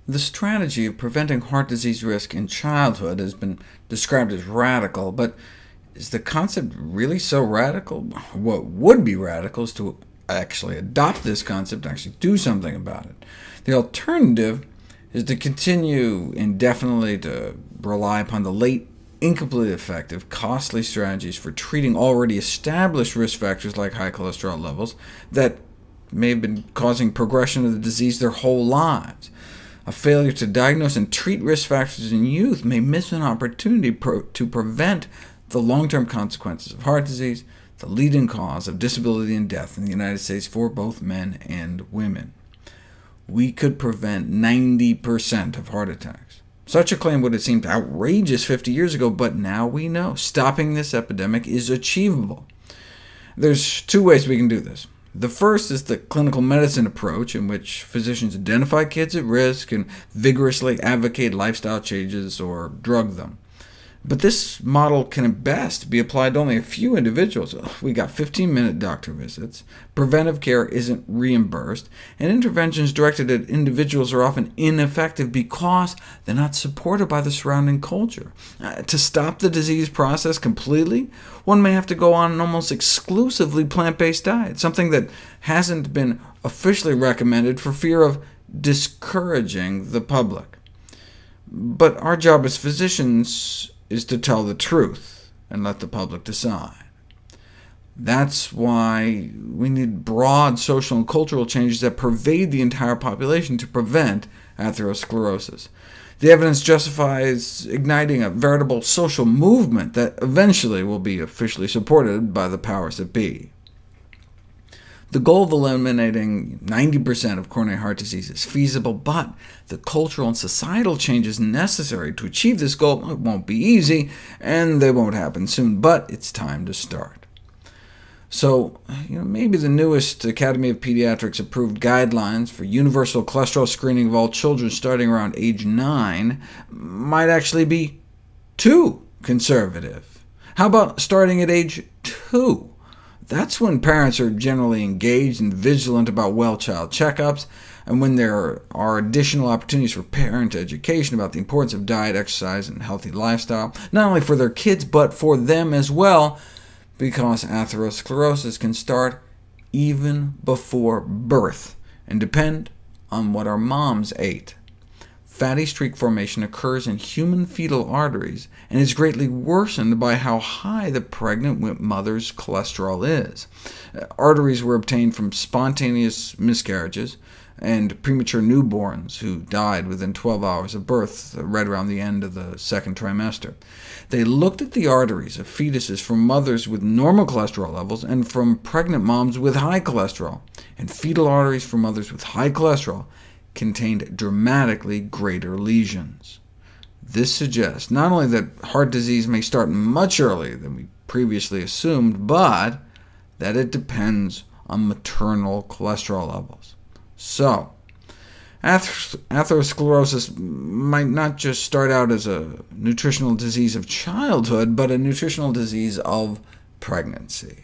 The strategy of preventing heart disease risk in childhood has been described as radical, but is the concept really so radical? What would be radical is to actually adopt this concept and actually do something about it. The alternative is to continue indefinitely to rely upon the late, incomplete effective, costly strategies for treating already established risk factors like high cholesterol levels that may have been causing progression of the disease their whole lives. A failure to diagnose and treat risk factors in youth may miss an opportunity to prevent the long-term consequences of heart disease, the leading cause of disability and death in the United States for both men and women. We could prevent 90% of heart attacks. Such a claim would have seemed outrageous 50 years ago, but now we know stopping this epidemic is achievable. There's two ways we can do this. The first is the clinical medicine approach, in which physicians identify kids at risk and vigorously advocate lifestyle changes or drug them. But this model can at best be applied to only a few individuals. We got 15-minute doctor visits, preventive care isn't reimbursed, and interventions directed at individuals are often ineffective because they're not supported by the surrounding culture. To stop the disease process completely, one may have to go on an almost exclusively plant-based diet, something that hasn't been officially recommended for fear of discouraging the public. But our job as physicians is to tell the truth and let the public decide. That's why we need broad social and cultural changes that pervade the entire population to prevent atherosclerosis. The evidence justifies igniting a veritable social movement that eventually will be officially supported by the powers that be. The goal of eliminating 90% of coronary heart disease is feasible, but the cultural and societal changes necessary to achieve this goal won't be easy, and they won't happen soon, but it's time to start. So, maybe the newest Academy of Pediatrics approved guidelines for universal cholesterol screening of all children starting around age 9 might actually be too conservative. How about starting at age 2? That's when parents are generally engaged and vigilant about well-child checkups, and when there are additional opportunities for parent education about the importance of diet, exercise, and healthy lifestyle, not only for their kids, but for them as well, because atherosclerosis can start even before birth, and depend on what our moms ate. Fatty streak formation occurs in human fetal arteries, and is greatly worsened by how high the pregnant mother's cholesterol is. Arteries were obtained from spontaneous miscarriages, and premature newborns who died within 12 hours of birth, right around the end of the second trimester. They looked at the arteries of fetuses from mothers with normal cholesterol levels and from pregnant moms with high cholesterol, and fetal arteries from mothers with high cholesterol contained dramatically greater lesions. This suggests not only that heart disease may start much earlier than we previously assumed, but that it depends on maternal cholesterol levels. So, atherosclerosis might not just start out as a nutritional disease of childhood, but a nutritional disease of pregnancy.